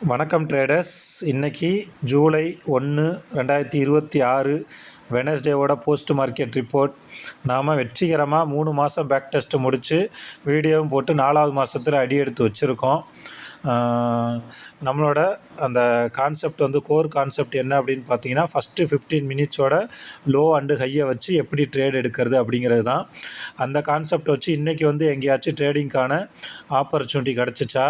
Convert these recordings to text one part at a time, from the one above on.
வணக்கம் ட்ரேடர்ஸ். இன்றைக்கி July 1 2026 வெனஸ்டேவோட post market report. நாம் வெற்றிகரமாக 3 மாதம் பேக் டெஸ்ட்டு முடித்து வீடியோவும் போட்டு 4வது மாதத்தில் அடி எடுத்து வச்சுருக்கோம். நம்மளோட அந்த கான்செப்ட் கோர் கான்செப்ட் என்ன அப்படின்னு பார்த்தீங்கன்னா, ஃபஸ்ட்டு 15 மினிட்ஸோட லோ அண்டு ஹையை வச்சு எப்படி ட்ரேட் எடுக்கிறது அப்படிங்கிறது தான். அந்த கான்செப்ட் வச்சு இன்றைக்கி எங்கேயாச்சும் ட்ரேடிங்க்கான ஆப்பர்ச்சுனிட்டி கிடச்சிச்சா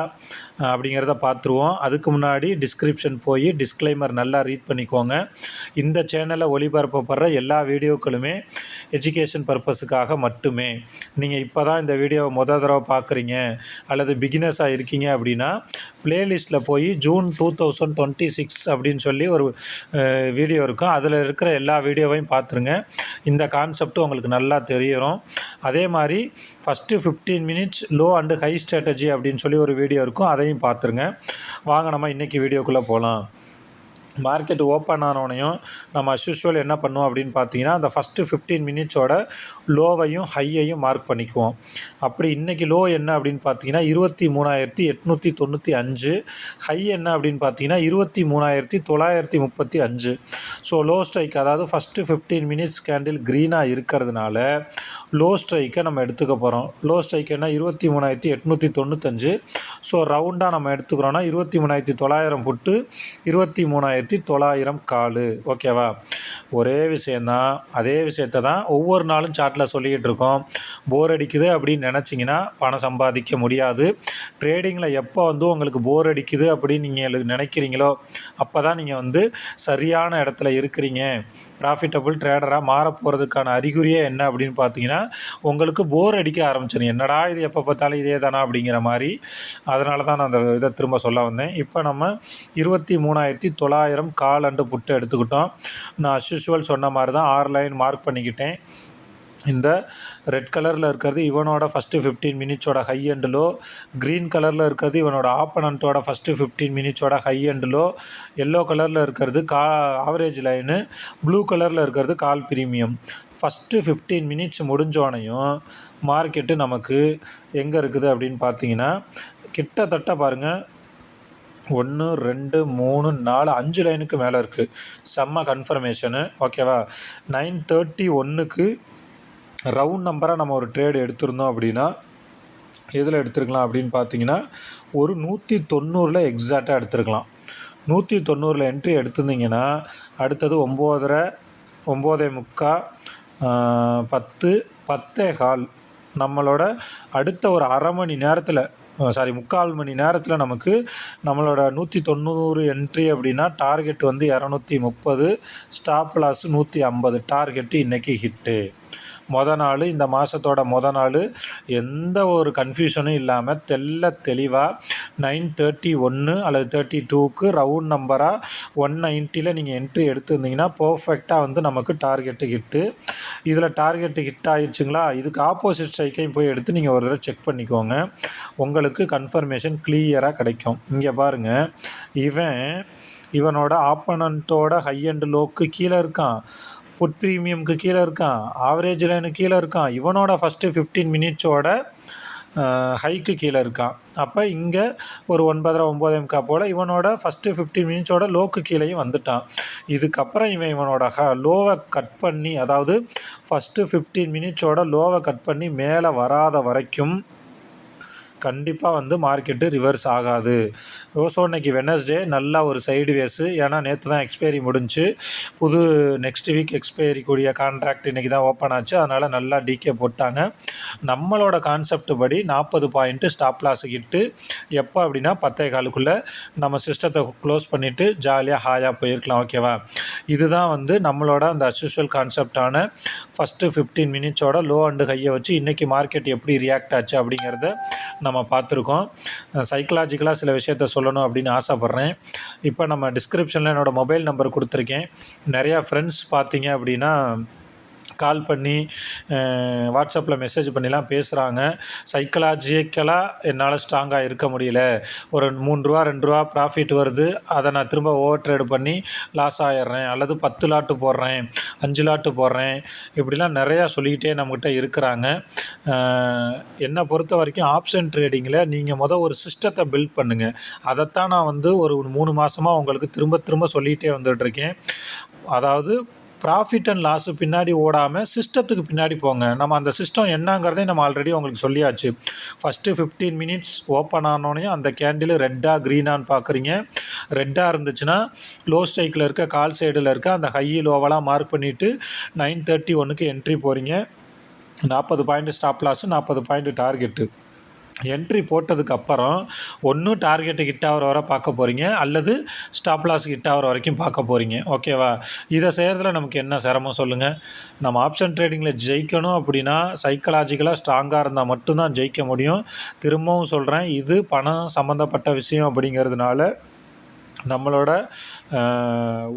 அப்படிங்கிறத பார்த்துருவோம். அதுக்கு முன்னாடி டிஸ்கிரிப்ஷன் போய் டிஸ்க்ளைமர் நல்லா ரீட் பண்ணிக்கோங்க. இந்த சேனலில் ஒளிபரப்பப்படுற எல்லா வீடியோக்களுமே எஜுகேஷன் பர்பஸுக்காக மட்டுமே. நீங்கள் இப்போ தான் இந்த வீடியோவை தடவை பார்க்குறீங்க அல்லது பிகினர்ஸாக இருக்கீங்க அப்படின்னா, ப்ளேலிஸ்ட்டில் போய் ஜூன் 2026 அப்படின்னு சொல்லி ஒரு வீடியோ இருக்கும். அதில் இருக்கிற எல்லா வீடியோவையும் பார்த்துருங்க. இந்த கான்செப்ட் உங்களுக்கு நல்லா தெரியும். அதே மாதிரி first 15 minutes low and high strategy அப்படின்னு சொல்லி ஒரு வீடியோ இருக்கும், அதையும் பார்த்துருங்க. வாங்க நம்ம இன்றைக்கி வீடியோக்குள்ளே போகலாம். மார்க்கெட் ஓப்பன் ஆனோடனையும் நம்ம அஸ்யூஷுவல் என்ன பண்ணுவோம் அப்படின்னு பார்த்தீங்கன்னா, அந்த ஃபஸ்ட்டு 15 மினிட்ஸோட லோவையும் ஹையையும் மார்க் பண்ணிக்குவோம். அப்படி இன்றைக்கி லோ என்ன அப்படின்னு பார்த்தீங்கன்னா 23,895, ஹை என்ன அப்படின்னு பார்த்தீங்கன்னா 23,935. ஸோ லோ ஸ்ட்ரைக், அதாவது ஃபஸ்ட்டு 15 மினிட்ஸ் கேண்டில் க்ரீனாக இருக்கிறதுனால லோ ஸ்ட்ரைக்கை நம்ம எடுத்துக்க போகிறோம். லோ ஸ்ட்ரைக் என்ன 23,895. ஸோ ரவுண்டாக நம்ம எடுத்துக்கிறோன்னா 23,900 புட்டு 23,900 காலு. ஓகேவா? ஒரே விஷயந்தான். அதே விஷயத்தை தான் ஒவ்வொரு நாளும் சார்ட்டில் சொல்லிக்கிட்டு இருக்கோம். போர் அடிக்குது அப்படின்னு நினச்சிங்கன்னா பணம் சம்பாதிக்க முடியாது. ட்ரேடிங்கில் எப்போ உங்களுக்கு போர் அடிக்குது அப்படின்னு நீங்கள் நினைக்கிறீங்களோ அப்போ தான் நீங்கள் சரியான இடத்துல இருக்கிறீங்க. ப்ராஃபிட்டபுள் ட்ரேடராக மாற போகிறதுக்கான அறிகுறியே என்ன அப்படின்னு பார்த்தீங்கன்னா, உங்களுக்கு போர் அடிக்க ஆரம்பிச்சிடும். என்னடா இது எப்போ பார்த்தாலும் இதே தானா அப்படிங்கிற மாதிரி. அதனால தான் நான் அந்த இதை திரும்ப சொல்ல வந்தேன். இப்போ நம்ம 23,900 கால் அண்டு புட்டு எடுத்துக்கிட்டோம். நான் அஸ்யூஷுவல் சொன்ன மாதிரி தான் 6 லைன் மார்க் பண்ணிக்கிட்டேன். இந்த ரெட் கலரில் இருக்கிறது இவனோட ஃபஸ்ட்டு 15 மினிட்ஸோட ஹை அண்ட் லோ, க்ரீன் கலரில் இருக்கிறது இவனோட ஆப்பனண்ட்டோட ஃபஸ்ட்டு 15 மினிட்ஸோட ஹை அண்ட் லோ, எல்லோ கலரில் இருக்கிறது ஆவரேஜ் லைனு, ப்ளூ கலரில் இருக்கிறது கால் ப்ரீமியம். ஃபஸ்ட்டு 15 மினிட்ஸ் முடிஞ்சோனையும் மார்க்கெட்டு நமக்கு எங்கே இருக்குது அப்படின்னு பார்த்தீங்கன்னா, கிட்டத்தட்ட பாருங்கள் 1 2 3 4 5 லைனுக்கு மேலே இருக்குது. செம்ம கன்ஃபர்மேஷனு. ஓகேவா? 9:31க்கு ரவுண்ட் நம்பராக நம்ம ஒரு ட்ரேடு எடுத்திருந்தோம் அப்படின்னா எதில் எடுத்துருக்கலாம் அப்படின்னு பார்த்தீங்கன்னா, ஒரு 190 எக்ஸாக்டாக எடுத்துருக்கலாம். 190 என்ட்ரி எடுத்திருந்தீங்கன்னா அடுத்தது 9:30, 9:45, 10, 10:15 நம்மளோட அடுத்த ஒரு அரை மணி நேரத்தில், 3/4 மணி நேரத்தில் நமக்கு நம்மளோட 190 என்ட்ரி அப்படின்னா டார்கெட் 230, ஸ்டாப் லாஸ் 150. டார்கெட்டு இன்றைக்கி ஹிட்டு. நாள், இந்த மாதத்தோட நாள் எந்த ஒரு கன்ஃபியூஷனும் இல்லாமல் தெளிவாக 9:31 அல்லது 32க்கு ரவுண்ட் நம்பராக 190 நீங்கள் என்ட்ரி எடுத்துருந்தீங்கன்னா பர்ஃபெக்டாக நமக்கு டார்கெட்டு ஹிட்டு. இதில் டார்கெட்டு ஹிட் ஆகிடுச்சுங்களா, இதுக்கு ஆப்போசிட் ஸ்ட்ரைக்கையும் போய் எடுத்து நீங்கள் ஒரு தடவை செக் பண்ணிக்கோங்க. உங்களுக்கு கன்ஃபர்மேஷன் கிளியராக கிடைக்கும். இங்கே பாருங்கள், இவனோட ஆப்பனண்ட்டோட ஹை அண்ட் லோக்கு கீழே இருக்கான், புட் ப்ரீமியம்க்கு கீழே இருக்கான், ஆவரேஜ் லைனுக்கு கீழே இருக்கான், இவனோட ஃபஸ்ட்டு 15 மினிட்ஸோட ஹைக்கு கீழே இருக்கான். அப்போ இங்கே ஒரு 9:30, 9:45 போல் இவனோட ஃபஸ்ட்டு 15 மினிட்ஸோட லோக்கு கீழேயும் வந்துட்டான். இதுக்கப்புறம் இவனோட லோவை கட் பண்ணி, அதாவது ஃபஸ்ட்டு 15 மினிட்ஸோட லோவை கட் பண்ணி மேலே வராத வரைக்கும் கண்டிப்பாக மார்க்கெட்டு ரிவர்ஸ் ஆகாது. ஸோ இன்றைக்கி வெனஸ்டே நல்லா ஒரு சைடு வேஸு. ஏன்னா நேற்று தான் எக்ஸ்பைரி முடிஞ்சு, நெக்ஸ்ட் வீக் எக்ஸ்பைரி கூடிய கான்ட்ராக்ட் இன்றைக்கி தான் ஓப்பன் ஆச்சு. அதனால் நல்லா டிகே போட்டாங்க. நம்மளோட கான்செப்ட் படி 40 பாயிண்ட்டு ஸ்டாப் லாஸ் கிட்டு எப்போ அப்படின்னா 10:15க்குள்ளே நம்ம சிஸ்டத்தை க்ளோஸ் பண்ணிவிட்டு ஜாலியாக ஹாயாக போயிருக்கலாம். ஓகேவா? இதுதான் நம்மளோட அந்த அஸ்யூஷுவல் கான்செப்டான ஃபஸ்ட்டு 15 மினிட்ஸோட லோ அண்டு ஹையை வச்சு இன்றைக்கி மார்க்கெட் எப்படி ரியாக்ட் ஆச்சு அப்படிங்கிறத நம்ம பார்த்துருக்கோம். சைக்கலாஜிக்கலாக சில விஷயத்த சொல்லணும் அப்படின்னு ஆசைப்பட்றேன். இப்போ நம்ம டிஸ்கிரிப்ஷனில் என்னோடய மொபைல் நம்பர் கொடுத்துருக்கேன். நிறையா ஃப்ரெண்ட்ஸ் பார்த்தீங்க அப்படின்னா கால் பண்ணி வாட்ஸ்அப்பில் மெசேஜ் பண்ணிலாம் பேசுகிறாங்க. சைக்கலாஜிக்கலாக என்னால் ஸ்ட்ராங்காக இருக்க முடியல, ஒரு ரூ. 3 2 ப்ராஃபிட் வருது, அதை நான் திரும்ப ஓவர் ட்ரேடு பண்ணி லாஸ் ஆகிட்றேன், அல்லது 10 லாட்டு போடுறேன், 5 லாட்டு போடுறேன், இப்படிலாம் நிறையா சொல்லிக்கிட்டே நம்மக்கிட்ட இருக்கிறாங்க. என்னை பொறுத்த வரைக்கும் ஆப்ஷன் ட்ரேடிங்கில் நீங்கள் ஒரு சிஸ்டத்தை பில்ட் பண்ணுங்கள். அதைத்தான் நான் ஒரு 3 மாதமாக உங்களுக்கு திரும்ப திரும்ப சொல்லிகிட்டே வந்துட்டுருக்கேன். அதாவது ப்ராஃபிட் அண்ட் லாஸு பின்னாடி ஓடாமல் சிஸ்டத்துக்கு பின்னாடி போங்க. நம்ம அந்த சிஸ்டம் என்னங்கிறதே நம்ம ஆல்ரெடி உங்களுக்கு சொல்லியாச்சு. ஃபஸ்ட்டு 15 மினிட்ஸ் ஓப்பன் ஆனோடனே அந்த கேண்டில் ரெட்டாக க்ரீனான்னு பார்க்குறீங்க. ரெட்டாக இருந்துச்சுன்னா லோ ஸ்ட்ரைக்கில் இருக்க கால் சைடில் இருக்க அந்த ஹை லோவெல்லாம் மார்க் பண்ணிவிட்டு 931க்கு என்ட்ரி போகிறீங்க. 40 point stop loss, 40 point target. Entry போட்டதுக்கப்புறம் ஒன்று டார்கெட்டு ஹிட் ஆகிற வரை பார்க்க போகிறீங்க, அல்லது ஸ்டாப் லாஸ் ஹிட் ஆகிற வரைக்கும் பார்க்க போகிறீங்க. ஓகேவா? இதை செய்கிறதுல நமக்கு என்ன சிரமம் சொல்லுங்கள்? நம்ம ஆப்ஷன் ட்ரேடிங்கில் ஜெயிக்கணும் அப்படின்னா சைக்கலாஜிக்கலாக ஸ்ட்ராங்காக இருந்தால் மட்டும்தான் ஜெயிக்க முடியும். திரும்பவும் சொல்கிறேன், இது பணம் சம்மந்தப்பட்ட விஷயம் அப்படிங்கிறதுனால நம்மளோட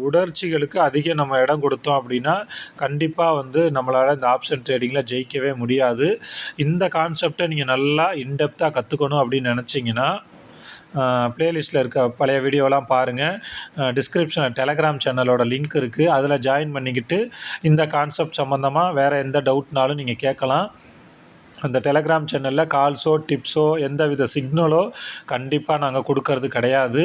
உணர்ச்சிகளுக்கு அதிகம் நம்ம இடம் கொடுத்தோம் அப்படின்னா கண்டிப்பாக நம்மளால் இந்த ஆப்ஷன் ட்ரேடிங்கில் ஜெயிக்கவே முடியாது. இந்த கான்செப்டை நீங்கள் நல்லா இன்டெப்த்தாக கற்றுக்கணும் அப்படின்னு நினச்சிங்கன்னா ப்ளேலிஸ்ட்டில் இருக்க பழைய வீடியோலாம் பாருங்கள். டிஸ்கிரிப்ஷனில் டெலகிராம் சேனலோட லிங்க் இருக்குது, அதில் ஜாயின் பண்ணிக்கிட்டு இந்த கான்செப்ட் சம்மந்தமாக வேறு எந்த டவுட்னாலும் நீங்கள் கேட்கலாம். அந்த டெலகிராம் சேனலில் கால்ஸோ டிப்ஸோ எந்த வித சிக்னலோ கண்டிப்பாக நாங்கள் கொடுக்கறது கிடையாது.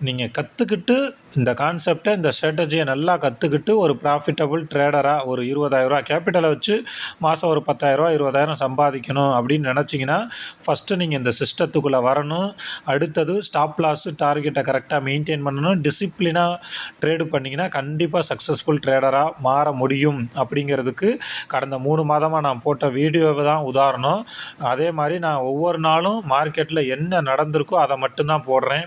நீங்கள் கற்றுக்கிட்டு இந்த கான்செப்டை, இந்த ஸ்ட்ராட்டஜியை நல்லா கற்றுக்கிட்டு ஒரு ப்ராஃபிட்டபுள் ட்ரேடராக ஒரு 20,000 கேபிட்டலை வச்சு மாதம் ஒரு 10,000 20,000 சம்பாதிக்கணும் அப்படின்னு நினச்சிங்கன்னா ஃபஸ்ட்டு நீங்கள் இந்த சிஸ்டத்துக்குள்ளே வரணும். அடுத்தது ஸ்டாப் லாஸு டார்கெட்டை கரெக்டாக மெயின்டைன் பண்ணணும். டிசிப்ளினாக ட்ரேடு பண்ணிங்கன்னா கண்டிப்பாக சக்ஸஸ்ஃபுல் ட்ரேடராக மாற முடியும். அப்படிங்கிறதுக்கு கடந்த 3 மாதமாக நான் போட்ட வீடியோவை தான் உதாரணம். அதே மாதிரி நான் ஒவ்வொரு நாளும் மார்க்கெட்டில் என்ன நடந்திருக்கோ அதை மட்டும்தான் போடுறேன்.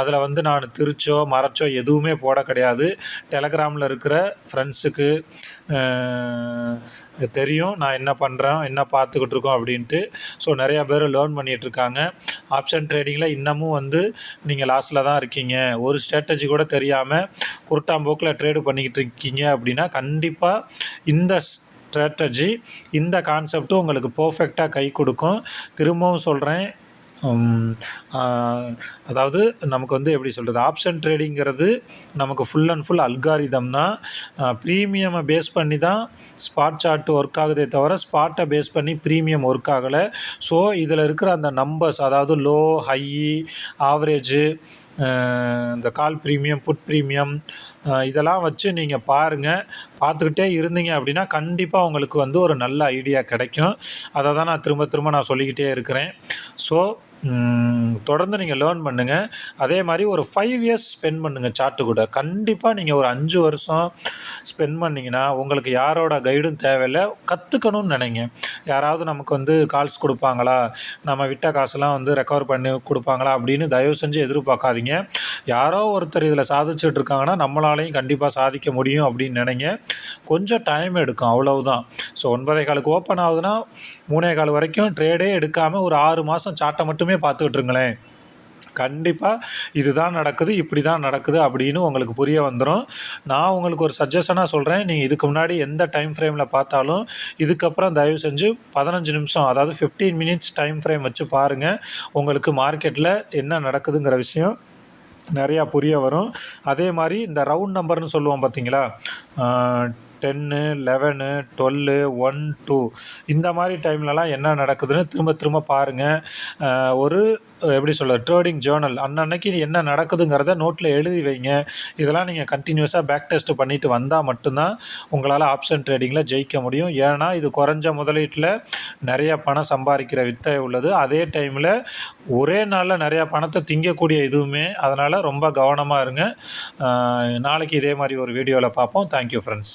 அதில் நான் திருச்சோ மறைச்சோ எதுவுமே போட கிடையாது. டெலகிராமில் இருக்கிற ஃப்ரெண்ட்ஸுக்கு தெரியும் நான் என்ன பண்ணுறேன், என்ன பார்த்துக்கிட்டு இருக்கோம் அப்படின்ட்டு. ஸோ நிறையா பேர் லேர்ன் பண்ணிகிட்ருக்காங்க. ஆப்ஷன் ட்ரேடிங்கில் இன்னமும் நீங்கள் லாஸில் தான் இருக்கீங்க, ஒரு ஸ்ட்ராட்டஜி கூட தெரியாமல் குருட்டாம்போக்கில் ட்ரேடு பண்ணிக்கிட்டு இருக்கீங்க அப்படின்னா கண்டிப்பாக இந்த ஸ்ட்ராட்டஜி, இந்த கான்செப்டும் உங்களுக்கு பர்ஃபெக்டாக கை கொடுக்கும். திரும்பவும் சொல்கிறேன், அதாவது நமக்கு எப்படி சொல்கிறது, ஆப்ஷன் ட்ரேடிங்கிறது நமக்கு ஃபுல் அண்ட் ஃபுல் அல்காரிதம் தான். ப்ரீமியமை பேஸ் பண்ணி தான் ஸ்பாட் சார்ட் ஒர்க் ஆகுதே தவிர ஸ்பாட்டை பேஸ் பண்ணி ப்ரீமியம் ஒர்க் ஆகலை. ஸோ இதில் இருக்கிற அந்த நம்பர்ஸ், அதாவது லோ, ஹை, ஆவரேஜு, இந்த கால் ப்ரீமியம், புட் ப்ரீமியம், இதெல்லாம் வச்சு நீங்கள் பாருங்கள். பார்த்துக்கிட்டே இருந்தீங்க அப்படின்னா கண்டிப்பாக உங்களுக்கு ஒரு நல்ல ஐடியா கிடைக்கும். அதை தான் நான் திரும்ப நான் சொல்லிக்கிட்டே இருக்கிறேன். ஸோ தொடர்ந்து நீங்கள் லேர்ன் பண்ணுங்கள். அதே மாதிரி ஒரு 5 இயர்ஸ் ஸ்பெண்ட் பண்ணுங்கள் சார்ட்டு கூட. கண்டிப்பாக நீங்கள் ஒரு 5 வருஷம் ஸ்பெண்ட் பண்ணிங்கன்னா உங்களுக்கு யாரோட கைடும் தேவையில்லை. கற்றுக்கணும்னு நினைங்க. யாராவது நமக்கு கால்ஸ் கொடுப்பாங்களா, நம்ம விட்ட காசெல்லாம் ரெக்கவர் பண்ணி கொடுப்பாங்களா அப்படின்னு தயவு செஞ்சு எதிர்பார்க்காதீங்க. யாரோ ஒருத்தர் இதில் சாதிச்சுட்டு இருக்காங்கன்னா நம்மளாலையும் கண்டிப்பாக சாதிக்க முடியும் அப்படின்னு நினைங்க. கொஞ்சம் டைம் எடுக்கும், அவ்வளவுதான். ஸோ 9:15 ஓப்பன் ஆகுதுன்னா 3:15 வரைக்கும் ட்ரேடே எடுக்காமல் ஒரு 6 மாதம் சார்ட்டை மட்டுமே பார்த்துக்கிட்டு இருங்களேன். கண்டிப்பாக இதுதான் நடக்குது, இப்படி தான் நடக்குது அப்படின்னு உங்களுக்கு புரிய வந்துடும். நான் உங்களுக்கு ஒரு சஜஷனாக சொல்கிறேன், நீங்கள் இதுக்கு முன்னாடி எந்த டைம் ஃப்ரேமில் பார்த்தாலும் இதுக்கப்புறம் தயவு செஞ்சு 15 நிமிஷம், அதாவது 15 மினிட்ஸ் டைம் ஃப்ரேம் வச்சு பாருங்கள். உங்களுக்கு மார்க்கெட்டில் என்ன நடக்குதுங்கிற விஷயம் நிறையா புரிய வரும். அதே மாதிரி இந்த ரவுண்ட் நம்பர்னு சொல்லுவோம் பார்த்தீங்களா, 10, 11, 12, 1, 2 இந்த மாதிரி டைம்லலாம் என்ன நடக்குதுன்னு திரும்ப பாருங்கள். ஒரு எப்படி சொல்ல, ட்ரேடிங் ஜேர்னல் அன்னன்னைக்கு என்ன நடக்குதுங்கிறத நோட்டில் எழுதி வைங்க. இதெல்லாம் நீங்கள் கண்டினியூஸாக பேக் டெஸ்ட் பண்ணிவிட்டு வந்தால் மட்டும்தான் உங்களால் ஆப்ஷன் ட்ரேடிங்கில் ஜெயிக்க முடியும். ஏன்னா இது குறைஞ்ச முதலீட்டில் நிறைய பணம் சம்பாதிக்கிற வித்தை உள்ளது. அதே டைமில் ஒரே நாளில் நிறையா பணத்தை திங்கக்கூடிய இதுவுமே. அதனால் ரொம்ப கவனமாக இருங்க. நாளைக்கு இதே மாதிரி ஒரு வீடியோவில் பார்ப்போம். Thank you friends.